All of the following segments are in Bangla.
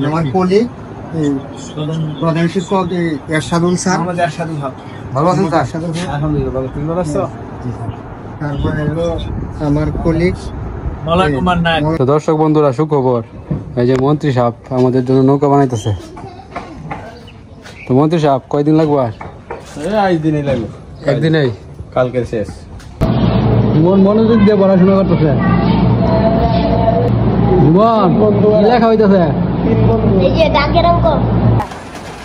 আমার কলিগ প্রধান শিক্ষক এরশাদুল স্যার। ভালো আছেন স্যার? আলহামদুলিল্লাহ ভালো। তুমি ভালো আছো? তারপরে হলো আমার কলিগ। তো দর্শক বন্ধুরা, সুখবর, এই যে মন্ত্রী সাহেব আমাদের জন্য নৌকা বানাইতেছে। তো মন্ত্রী সাহেব কয়দিন লাগবে? আর একদিনই লাগবে। একদিনেই? কালকে শেষ। মন মনোযোগ দিয়ে পড়াশোনা করতেছে। লেখা হইতেছে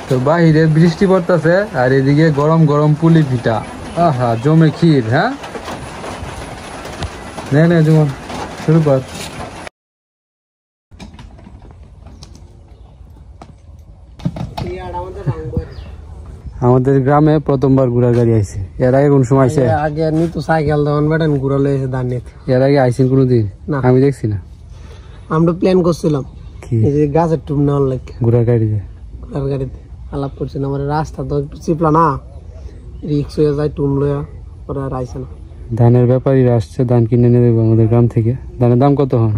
তো বাহিরে বৃষ্টি পড়তেছে আর এদিকে গরম গরম পুলি পিঠা, আহা জমে ক্ষীর। হ্যাঁ নে জুমন শুরু কর। আমাদের গ্রামে প্রথমবার ঘোড়ার গাড়ি আইছে। এর আগে কোন সময় আইছে? আগে নিতো সাইকেল দোকান বেটান ঘুরা লইছে দানিত। এর আগে আইছেন কোনদিন? আমি দেখছি না। আমরা প্ল্যান করছিলাম কি এই যে গাছের টুম নেওয়ার লাগে ঘোড়ার গাড়িতে। ঘোড়ার গাড়িতে আলাপ করছিলাম। আমার রাস্তা তো একটু চিপলা না, রিক্স হয়ে যায়, টুম লইয়া পরে আর আইছে না। ধানের ব্যাপারীরা আসছে, ধান কিনে নিয়ে দেবো আমাদের গ্রাম থেকে। ধানের দাম কত হন?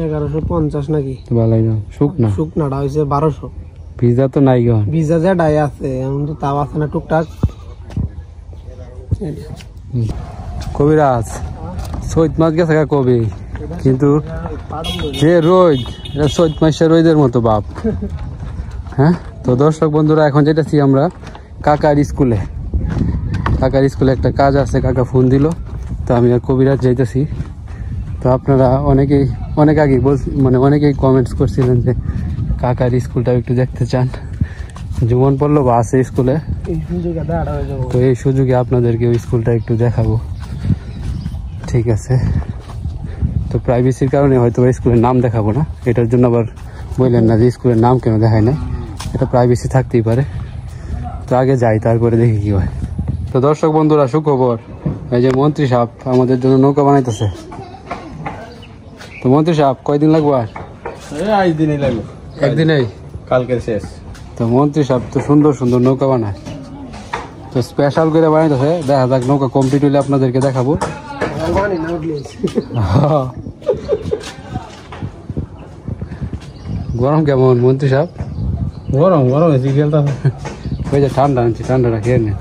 1150 নাকি? ভালোই দাম। শুকনাটা হয়েছে 1200। ভিজা তো নাই গহন। ভিজা যেটাই আছে এখন তো তাও আছে না টুকটাক। কবিরাজ চৈত মাছ গেছে কবি, কিন্তু যে রোদ, এটা চৈত মাসের রোদের মতো বাপ। হ্যাঁ, তো দর্শক বন্ধুরা, এখন যেতেছি আমরা কাকার স্কুলে। কাকার স্কুলে একটা কাজ আছে, কাকা ফোন দিল, তো আমি আর কবিরাজ যাইতেছি। তো আপনারা অনেক আগে অনেকেই কমেন্টস করছিলেন যে কাকার স্কুলটা একটু দেখতে চান। জীবন পল্লব আছে স্কুলে, তো এই সুযোগে আপনাদেরকে ওই স্কুলটা একটু দেখাবো। ঠিক আছে, তো প্রাইভেসির কারণে হয়তো স্কুলের নাম দেখাবো না। এটার জন্য আবার বললেন না যে স্কুলের নাম কেন দেখায় না, এটা প্রাইভেসি থাকতেই পারে। তো আগে যাই, তারপরে দেখি কি হয়। তো দর্শক বন্ধুরা, সুখবর, এই যে মন্ত্রী সাহেব আমাদের জন্য নৌকা বানাইতেছে। তো মন্ত্রী সাহেব কয়দিন লাগবে? আর একদিনই লাগবে। একদিনেই? কালকে শেষ। তো মন্ত্রী সাহেব তো সুন্দর সুন্দর নৌকা বানায়, তো স্পেশাল করে বানাইতেছে। দেখা যাক, নৌকা কমপ্লিট হইলে আপনাদেরকে দেখাবো। গরম কেমন মন্ত্রী সাহেব? গরম হয়েছে, খেলতে ওই যে ঠান্ডা আনছি, ঠান্ডাটা খেয়ে নেন।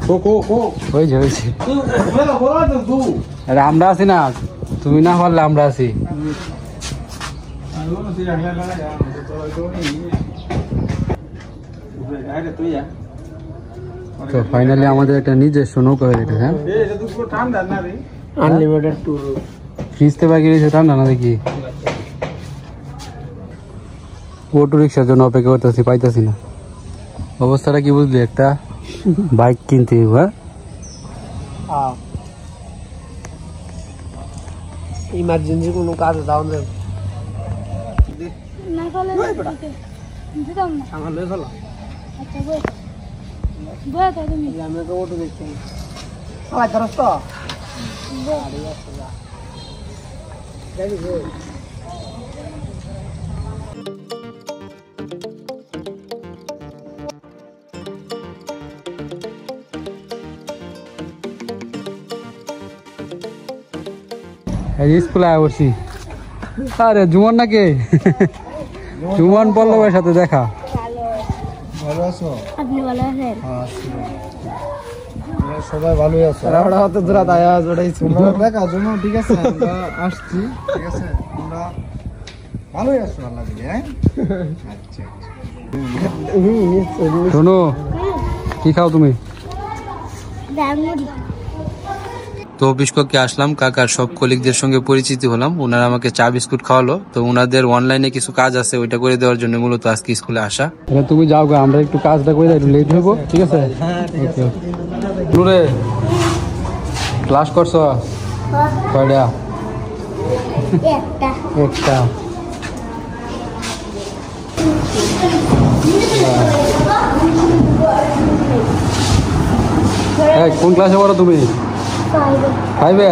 হয়েছে। আরে আমরা আছি না, তুমি না পারলে আমরা আছি। তো ফাইনালি আমাদের একটা নিজস্ব নৌকা হয়ে গেছে। হ্যাঁ, আনলিমিটেড ট্যুর। ফ্রিজতে বাকি রয়েছে, ঠান্ডা না দেখি। অটো রিক্সার জন্য অপেক্ষা করতেছি, পাইতেছি না। অবস্থাটা কি বুঝলি? একটা বাইক কিনতে। হ্যাঁ, ইমার্জেন্সি কোনো কাজে যাও না। আমি তো অটো দেখছি। স্কুলে আয় বসি। আরে জুমন নাকি? জুমন পল্লবের সাথে দেখা। ভালো আছো? আপনি ভালো আছেন? সবাই ভালোই আছে। ওরা হয়তো দূরা দায়া জড়াই ছিল দেখা জন্য। ঠিক আছে, আমরা আসছি। ঠিক আছে, আমরা ভালোই আছো আল্লাহ দিলে। হ্যাঁ, আচ্ছা। শোনো, কি খাও তুমি? তো অফিস কক্ষে আসলাম, কাকার সব কলিগদের সঙ্গে পরিচিতি হলাম। ওনারা আমাকে চা বিস্কুট খাওয়ালো। তো ওনাদের অনলাইনে কিছু কাজ আছে, ওইটা করে দেওয়ার জন্য মূলত আজকে স্কুলে আসা। তুমি যাও গা, আমরা একটু কাজটা করে একটু লেট হইব। ঠিক আছে, ক্লাস করছো কয়টা? একটা। কোন ক্লাসে পড়ো তুমি? 5-এ?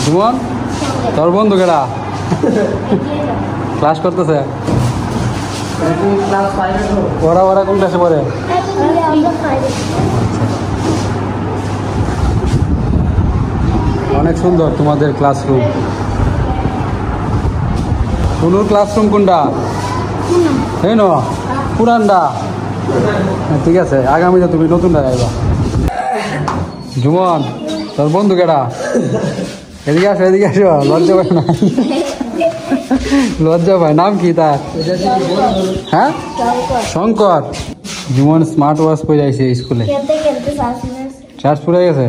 সুমন, তোর বন্ধু কেডা ক্লাস করতেছে? ওরা কোন ক্লাসে পড়ে? অনেক সুন্দর তোমাদের ক্লাসরুম। কোন ক্লাসরুম কোনটা? এই ন পুরানটা ঠিক আছে আগামীতে তুমি নতুনটা যাইবা জুমন তোর বন্ধু কেডা এদিকে আসো লজ্জা পায় না লজ্জা পায় নাম কি তার হ্যাঁ শঙ্কর জুমন স্মার্ট ওয়াচ পরে যাইছে স্কুলে চার্জ পড়ে গেছে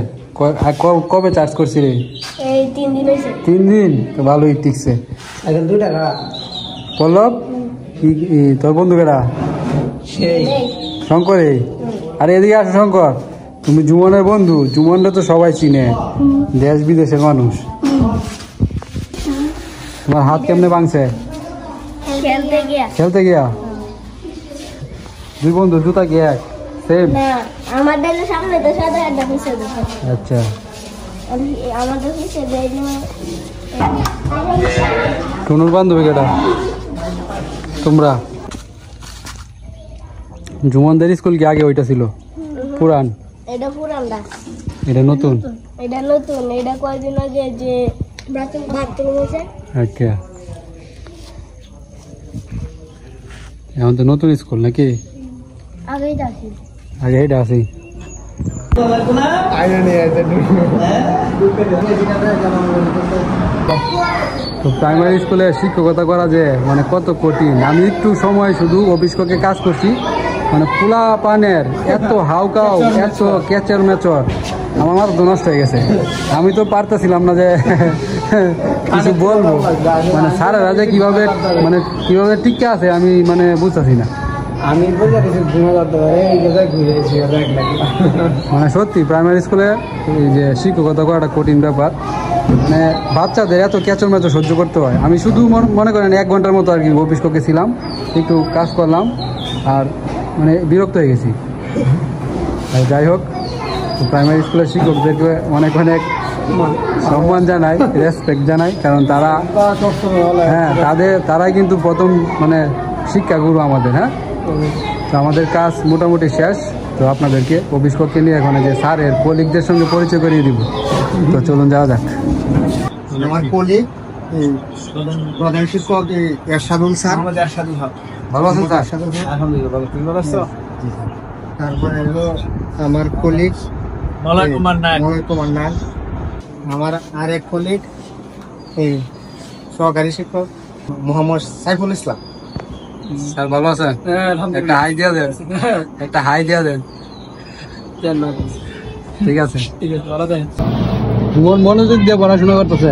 কবে চার্জ করছি রে 3 দিন তো ভালোই টিকছে পল্লব তোর বন্ধু কেডা শঙ্কর আরে এদিকে আসো শঙ্কর তুমি জুমনের বন্ধু জুমনটা তো সবাই চিনে দেশ বিদেশের মানুষ তোমার হাত কেমনে ভাঙছে খেলতে গিয়া দুই বন্ধু জুতা কি এক সেম আচ্ছা টুনুর বান্ধবী কেটা তোমরা জুমনদের স্কুল কি আগে ওইটা ছিল পুরান এটা নতুন এটা কয়দিন আগে যে আচ্ছা এখন তো নতুন স্কুল নাকি আগে এটা আছি তো প্রাইমারি স্কুলে শিক্ষকতা করা যে মানে কত কঠিন আমি একটু সময় শুধু অফিসককে কাজ করছি মানে পোলা পানের এত হাউকাও এত ক্যাচর মেচর আমার মাথা তো নষ্ট হয়ে গেছে আমি তো পারতেছিলাম না যে কিছু বলবো মানে স্যারেরা যে কিভাবে টিকে আছে আমি মানে বুঝতেছি না আমি মানে সত্যি প্রাইমারি স্কুলে এই যে শিক্ষকতা করাটা কঠিন ব্যাপার মানে বাচ্চাদের এত ক্যাচর ম্যাচর সহ্য করতে হয় আমি শুধু মনে করেন 1 ঘন্টার মতো আর কি অফিস করতে ছিলাম একটু কাজ করলাম আর মানে বিরক্ত হয়ে গেছি যাই হোক প্রাইমারি স্কুলের শিক্ষকদেরকে অনেক সম্মান জানাই রেসপেক্ট জানাই কারণ তারা হ্যাঁ তারাই কিন্তু প্রথম মানে শিক্ষাগুরু আমাদের হ্যাঁ তো আমাদের কাজ মোটামুটি শেষ তো আপনাদেরকে অফিস কক্ষে নিয়ে এখন যে স্যারের কলিগদের সঙ্গে পরিচয় করিয়ে দিব তো চলুন যাওয়া যাক আমার কলিগ প্রধান শিক্ষক এরশাদুল স্যার ভালো আছেন স্যার আলহামদুলিল্লাহ ভালো তুমি ভালো আছো তারপরে হলো আমার কলিগ মলয় কুমার নাগ আমার আরেক কলিগ এই সহকারী শিক্ষক মোহাম্মদ সাইফুল ইসলাম স্যার ভালো আছেন একটা হাই দিয়া দেন ঠিক আছে ভালো থাকেন মনোযোগ দিয়ে পড়াশোনা করতেছে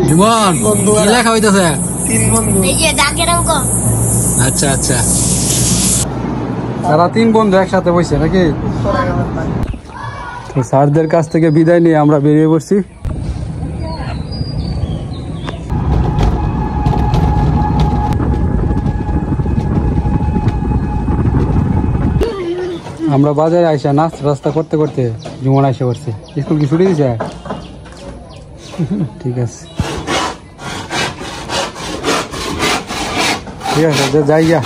জীবন কি লেখা হইতেছে আচ্ছা আচ্ছা তারা 3 বন্ধু একসাথে বসে নাকি তো স্যারদের কাছ থেকে বিদায় নিয়ে আমরা বেরিয়ে পড়ছি আমরা বাজারে আইসা রাস্তা করতে করতে জুমন আইসা করছে স্কুল কি ছুটি দিছে ঠিক আছে যাই গিয়া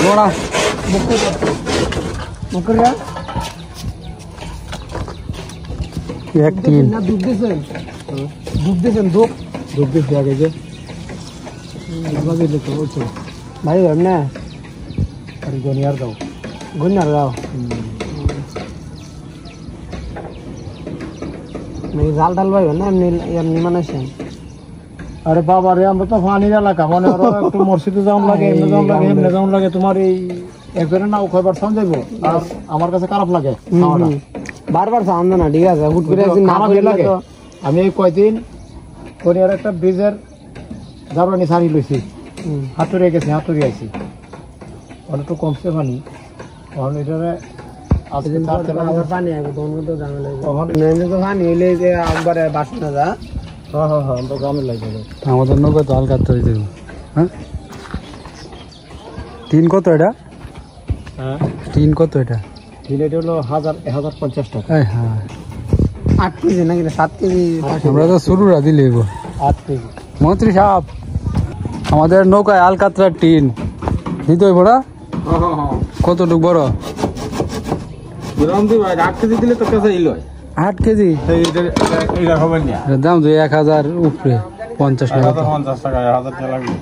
জোড়া এক তিন দুধ দিয়েছে আগে যে ভাই ভাব না গনিয়ার গাও জাল ডাল ভাই না এমনি মানুষেন আরে বাবা রে আমরা তো পানির এলাকা মানে একটু মসজিদে যাওয়ান লাগে এমনি যাওয়ান লাগে তোমার এই একজনের নাও কয়বার সাউন্ড যাইবো আমার কাছে খারাপ লাগে বারবার সাউন্ড না ঠিক আছে হুট করে একদিন খারাপ লাগে আমি এই কয়দিন কোরিয়ার একটা ব্রিজের জারুয়ানি সারি লইছি হাতুড়ে গেছি হাতুড়ি আইছি অনেকটু কমছে পানি এটারে পানি আগে পানি হইলে যে একবারে বাসনা যা আমাদের নৌকা তো হালকা হয়েছে হ্যাঁ 3 কত এটা 3 কত এটা এটা হলো 1050 টাকা হ্যাঁ 8 কেজি নাকি 7 কেজি আমরা তো শুরুরা দিলে 8 কেজি মন্ত্রী সাহেব আমাদের নৌকায় আলকাতরার টিন দিতে হইব না কতটুক বড় 8 কেজি দিলে তো কাছে ইল হয় 8 কেজি এইটা হবে না এর দাম তো 1000 উপরে 50 টাকা 50 টাকা 1000 টাকা লাগবে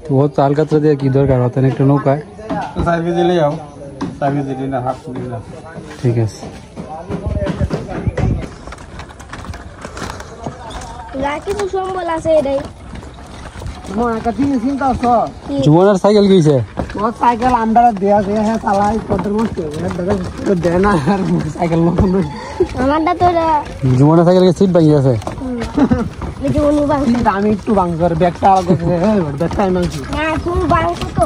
তো ও তো আলকাতরা দিয়ে কি দরকার হতেন একটা নৌকায় 4 কেজি লই যাও 4 কেজি দিন না হাফ কেজি না ঠিক আছে রাখি তো সম্বল আছে এটাই তোমার একটা জিনিস চিন্তা করছো জীবনের সাইকেল কিছে তোমার সাইকেল আমরা দেয়া দিয়ে হ্যাঁ চালাই কত মস্ত দেয় না আর সাইকেল নতুন আমারটা তো জীবনের সাইকেলের সিট ভাঙি গেছে জীবনী বাংশ আমি একটু ভাঙ করে ব্যাগটা আলাদা করে ব্যাগটা আমি ভাঙছি না তুমি বাংশ তো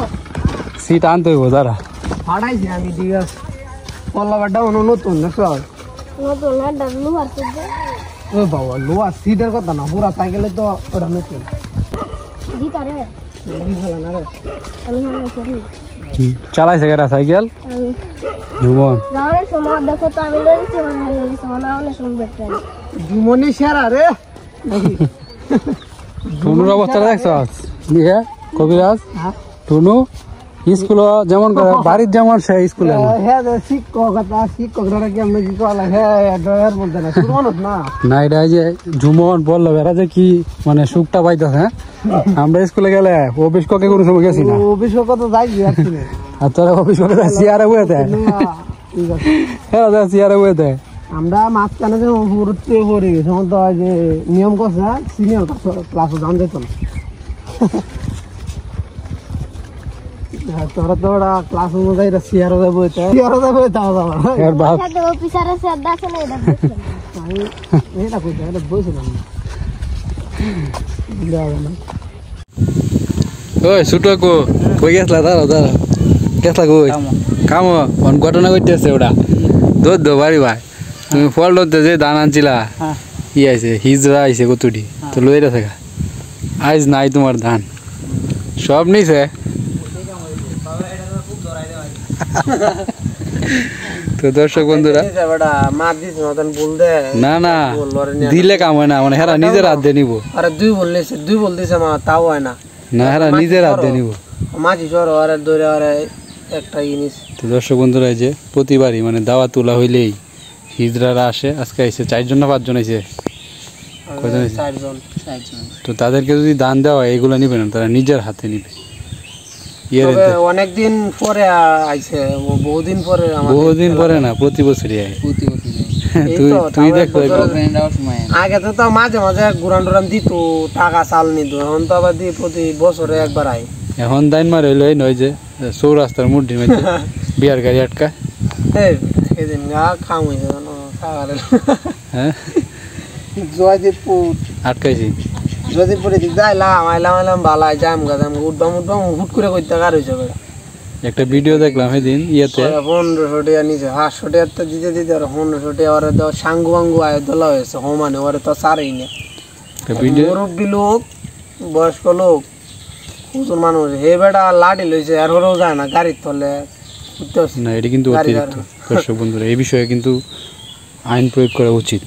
সিট আনতে হইব দাঁড়া ফাটাইছি আমি ঠিক আছে পল্লাবারটা নতুন দেখছো নতুন একটা লোহার তো ও বাবা লোয়া সিটের কথা না পুরা সাইকেলে তো ওটা নতুন দিতারে না রে আমি হামলা করি চালাইছে কেটা সাইকেল জীবন যাওয়ার সময় দেখো তো আমি লড়েছি আমার লড়েছি আমার অনেক শুনবে ট্রেন জীবনে সেরা রে টুনুর অবস্থা দেখছো দিয়ে কবিরাজ হ্যাঁ টুনু স্কুল যেমন করে বাড়ির যেমন সে স্কুলে হ্যাঁ শিক্ষকরা কি আমরা কি করা হ্যাঁ ড্রাইভার বলতে না শুনুন না না এটা যে ঝুমন বললো এরা যে কি মানে সুখটা পাইতেছে হ্যাঁ আমরা স্কুলে গেলে অফিস ককে কোনো সময় গেছি না অফিস কত যাই আসলে আর তোরা অফিস করে চেয়ারে বয়ে দেয় ঠিক আছে হ্যাঁ চেয়ারে বয়ে দেয় আমরা মাঝখানে যে ঘুরতে পড়ে গেছি তখন তো যে নিয়ম করছে সিনিয়র ক্লাসে যান যেত না তোরা তো ওরা ক্লাস অনুযায়ী চেয়ারে যাবো এর বাপ সাথে অফিসারের সাথে আছে না এটা এটা কইতে এটা বলছিলাম না ওই ছোট কো কই গেছলা দাঁড়াও গেছলা কই কাম অন ঘটনা করতেছে ওটা দো বাড়ি ভাই তুমি ফল ধরতে যে ধান আনছিলা ই আইছে হিজরা আইছে কতটি তো লইরা থাকা আজ নাই তোমার ধান সব নিছে তো দর্শক বন্ধুরা না না দিলে কাম হয় না মানে হেরা নিজের হাত দিয়ে নিবো আরে দুই বলতেছে মা তাও হয় না না হেরা নিজের হাত দিয়ে নিবো মাঝি জ্বর আরে ধরে আরে একটা জিনিস তো দর্শক বন্ধুরা এই যে প্রতিবারই মানে দাওয়া তোলা হইলেই হিজড়ারা আসে আজকে আইছে 4 জন না 5 জন আইছে কয়জন আইছে 4 জন তো তাদেরকে যদি দান দেওয়া হয় এগুলো নিবে না তারা নিজের হাতে নিবে অনেকদিন পরে আইছে বহুদিন পরে বহুদিন পরে না প্রতি বছরই আয় তুই দেখ আগে তো মাঝে মাঝে ঘুরান টুরান দিত টাকা চাল নিত এখন তো আবার দিয়ে প্রতি বছরে একবার আয় এখন দাইন মার হইলো এই নয় যে চৌরাস্তার মুঠি মধ্যে বিয়ার গাড়ি আটকা সেদিন গা খাম হয়েছে হ্যাঁ জয়দেবপুর আটকাইছি জয়দেবপুরে দিক যাইলাম আইলাম ভালাই যাম উঠবাম হুট করে করতে কার হয়েছে একটা ভিডিও দেখলাম সেদিন ইয়েতে 1500 টাকা নিচে 500 টাকা তো দিতে আর 1500 টাকা ওরা তো সাঙ্গু বাঙ্গু আয় তোলা হয়েছে সমানে ওরা তো সারেই না মুরব্বী লোক বয়স্ক লোক প্রচুর মানুষ হে বেটা লাঠি লইছে আর ওরাও যায় না গাড়ির তলে না এটা কিন্তু অতিরিক্ত দর্শক বন্ধুরা এই বিষয়ে কিন্তু আইন প্রয়োগ করা উচিত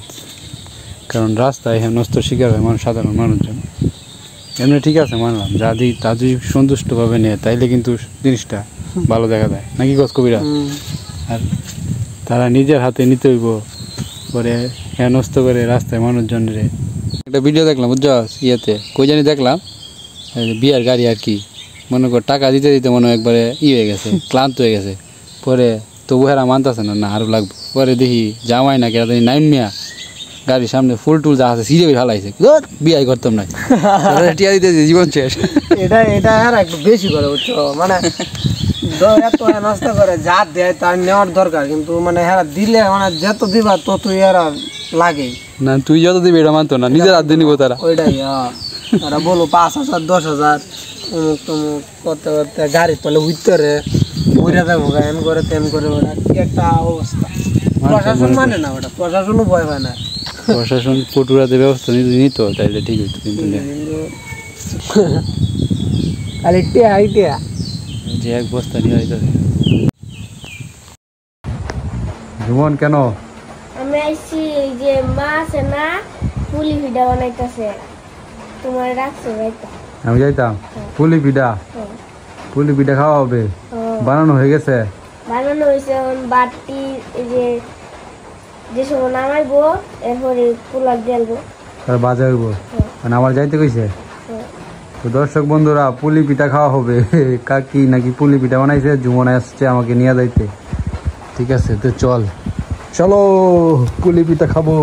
কারণ রাস্তায় হেনস্থার শিকার হয় মানুষ সাধারণ মানুষজন এমনি ঠিক আছে মানলাম যদি সন্তুষ্টভাবে নেয় তাইলে কিন্তু জিনিসটা ভালো দেখা যায় নাকি গছ কবিরা আর তারা নিজের হাতে নিতে হইব পরে হেনস্থ করে রাস্তায় মানুষজনের একটা ভিডিও দেখলাম বুঝছ ইয়েতে কই জানি দেখলাম বিয়ার গাড়ি আর কি মনে কর টাকা দিতে দিতে মনে একবারে হয়ে গেছে ক্লান্ত হয়ে গেছে পরে তবু হেরা মানতেছে না আরও লাগবে পরে দেখি জামাই না কেরা নাইন মিয়া গাড়ির সামনে ফুল টুল যা আছে সিজে হালাইছে বিয়াই করতাম না টিয়া দিতে জীবন শেষ এটা আর একটু বেশি করে বুঝছো মানে এত নষ্ট করে যা দেয় তার নেওয়ার দরকার কিন্তু মানে হ্যাঁ দিলে মানে যত দিবা ততই এরা লাগে না তুই যত দিবি এটা মানতো না নিজের হাত দিয়ে নিবো তারা ওইটাই ওরা বলো 5000 10,000 অমুক তমুক করতে করতে গাড়ির তলে উঠতে উড়ে যাবো এন করে তেন করে ওরা কি একটা অবস্থা প্রশাসন মানে না ওটা প্রশাসনও ভয় পায় না প্রশাসন পটুরাতে ব্যবস্থা নিত তাইলে ঠিক হইতো কিন্তু খালি টিয়া যে এক বস্তা নিয়ে হইতো জীবন কেন আমি আইছি যে মা আছে না পুলি ভিডিও বানাইতেছে তোমার রাখছে ভাইটা আমি যাইতাম পুলি পিঠা খাওয়া হবে বানানো হয়ে গেছে বানানো হয়েছে বাটি এই যে যে সময় নামাইবো এরপরে পোলার জ্বালবো। আর বাজা হইব মানে আমার যাইতে কইছে। তো দর্শক বন্ধুরা পুলি পিঠা খাওয়া হবে। কাকি নাকি পুলি পিঠা বানাইছে, জুমন আসছে আমাকে নিয়ে যাইতে। ঠিক আছে তো চলো পুলি পিঠা খাবো।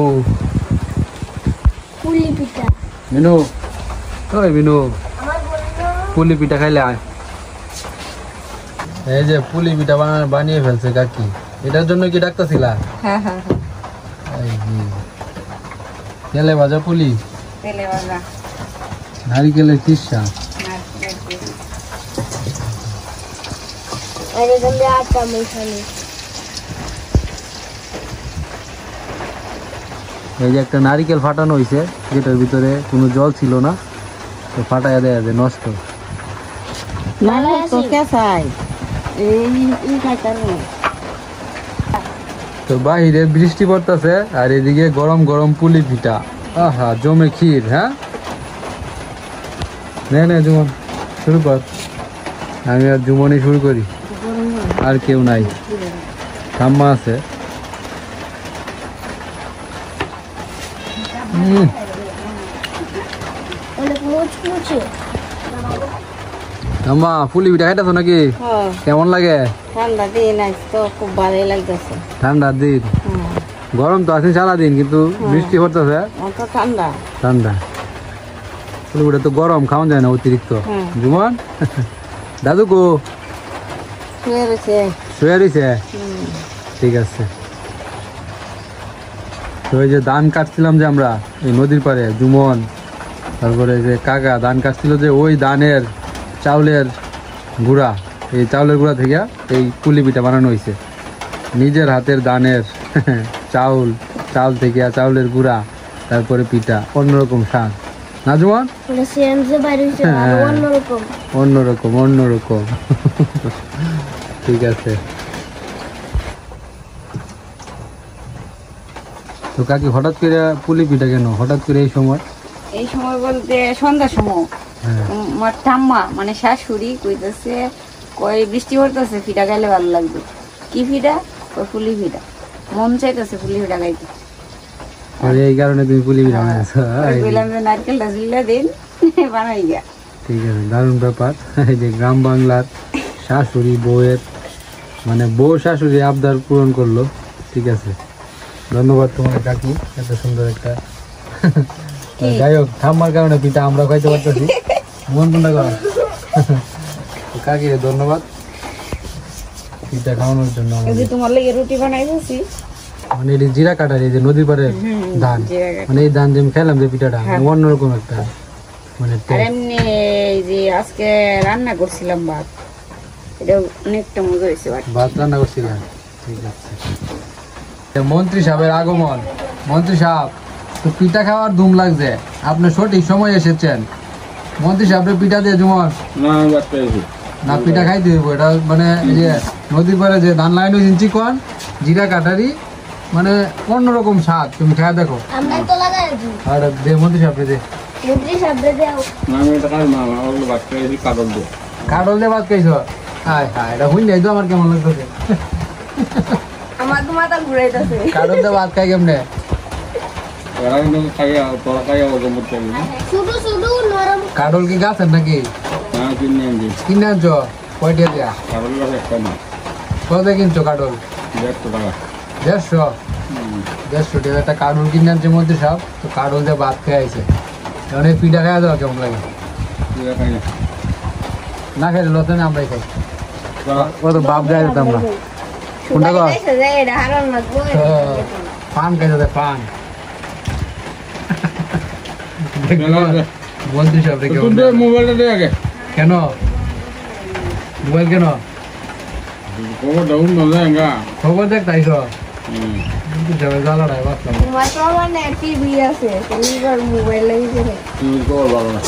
পুলি পিঠা মিনু ওই মিনু আমার বললো পুলি পিঠা খাইলে আয়। এই যে পুলি পিঠা বানিয়ে ফেলছে কাকি। এটার জন্য কি ডাকতেছিলা? হ্যাঁ হ্যাঁ তেলে ভাজা পুলি, তেলে ভাজা নারিকেলের খিসা। আর এখানে আটা মেশানি। এই যে একটা নারিকেল ফাটানো হয়েছে, যেটার ভিতরে কোনো জল ছিল না, তো ফাটাইয়া দেয়া যায় নষ্ট। তো বাহিরে বৃষ্টি পড়তেছে আর এদিকে গরম গরম পুলি পিঠা। আহা জমে ক্ষীর। হ্যাঁ নে জুমন শুরু কর। আমি আর জুমনই শুরু করি, আর কেউ নাই, ঠাম্মা আছে। অনেক মুচমুচে। ঠাম্মা পুলি পিঠা খাইতেছো নাকি? কেমন লাগে? ঠান্ডা দিন আজ তো খুব ভালোই লাগতেছে। ঠান্ডার দিন, গরম তো আছে সারাদিন, কিন্তু বৃষ্টি পড়তেছে অত ঠান্ডা ঠান্ডা। পুলি পিঠা তো গরম খাওয়া যায় না অতিরিক্ত। জুমন দাদু গো শুয়ে রয়েছে। শুয়ে রয়েছে? ঠিক আছে। তো এই যে ধান কাটছিলাম যে আমরা এই নদীর পাড়ে, জুমন তারপরে যে কাকা ধান কাটছিল, যে ওই ধানের চাউলের গুঁড়া, এই চাউলের গুঁড়া থেকে এই পুলি পিঠা বানানো হয়েছে। নিজের হাতের ধানের চাউল থেকে চাউলের গুঁড়া, তারপরে পিঠা, অন্যরকম স্বাদ না জুমন? ওটা সিএনজি বাইরে হইছে আর অন্যরকম। অন্যরকম ঠিক আছে। তো কাকি হঠাৎ করে পুলি পিঠা কেন হঠাৎ করে এই সময়? এই সময় বলতে সন্ধ্যার সময় আমার ঠাম্মা মানে শাশুড়ি কইতেছে, কই বৃষ্টি পড়তেছে, পিঠা খাইলে ভালো লাগবে। কি পিঠা? কই পুলি পিঠা। মন চাইতেছে পুলি পিঠা খাইতে। আর এই কারণে তুমি পুলি পিঠা বানাইছো? বললাম যে নারকেলটা ঝুলে দিন, বানাই গিয়া। ঠিক আছে, দারুণ ব্যাপার। এই যে গ্রাম বাংলার শাশুড়ি বউয়ের মানে বউ শাশুড়ি আবদার পূরণ করলো। ঠিক আছে, ধন্যবাদ তোমার কাকি, এত সুন্দর একটা। যাই হোক, ঠাম্মার কারণে পিঠা আমরা খাইতে পারতেছি। মন কোনটা কর কাকি, ধন্যবাদ পিঠা খাওয়ানোর জন্য। তোমার লেগে রুটি বানাইছি, মানে এই জিরা কাটার, এই যে নদীর পারে ধান, মানে এই ধান যে আমি খাইলাম যে পিঠাটা অন্যরকম একটা মানে। এমনি এই যে আজকে রান্না করছিলাম ভাত, এটা অনেকটা মজা হয়েছে। ভাত রান্না করছিলাম। ঠিক আছে। মন্ত্রী সাহেবের আগমন। মন্ত্রী সাহেব, তো পিঠা খাওয়ার ধুম লাগছে, আপনি সঠিক সময় এসেছেন। মন্ত্রী সাহেবের পিঠা দিয়ে জুমন না পিঠা খাইতে হইব। এটা মানে এই যে নদীর পারে যে ধান লাইন হয়েছেন চিকন জিরা কাটারি, মানে অন্যরকম স্বাদ। তুমি খাই দেখো। আমরা তো লাগাই আছি। আর দে মন্ত্রী সাহেবরে দে। মন্ত্রী সাহেবরে দাও। কাটল দিয়ে ভাত খাইছ? হায় হায়, এটা হইন নাই তো আমার কেমন লাগতেছে। আমার তো মাথা ঘুরাইতেছে। কাটল দিয়ে ভাত খাই কেমনে? শুধু শুধু নরম। কাটল কি গাছের নাকি? কিনে আনছ? কয়টা দিয়া? কত কিনছো কাটল? 150 টাকা একটা কাটল কিনে আনছে মন্ত্রী সাহেব। তো কাটল দিয়ে ভাত খেয়ে আইছে। অনেক পিঠা খাওয়া দেওয়া কেমন লাগে? না খাইলে লতে না আমরাই খাই। ও তো বাপ গায়ে দিতাম না। কোনটা কর? পান খাইতে পান। মন্ত্রী সাহেব মোবাইলটা দে আগে। কেন মোবাইল কেন? খবর দেখ তাইছ? তোমার তো মানে টিভি আছে, তুমি মোবাইল লাগিয়েছে। তুমি খবর ভালো না।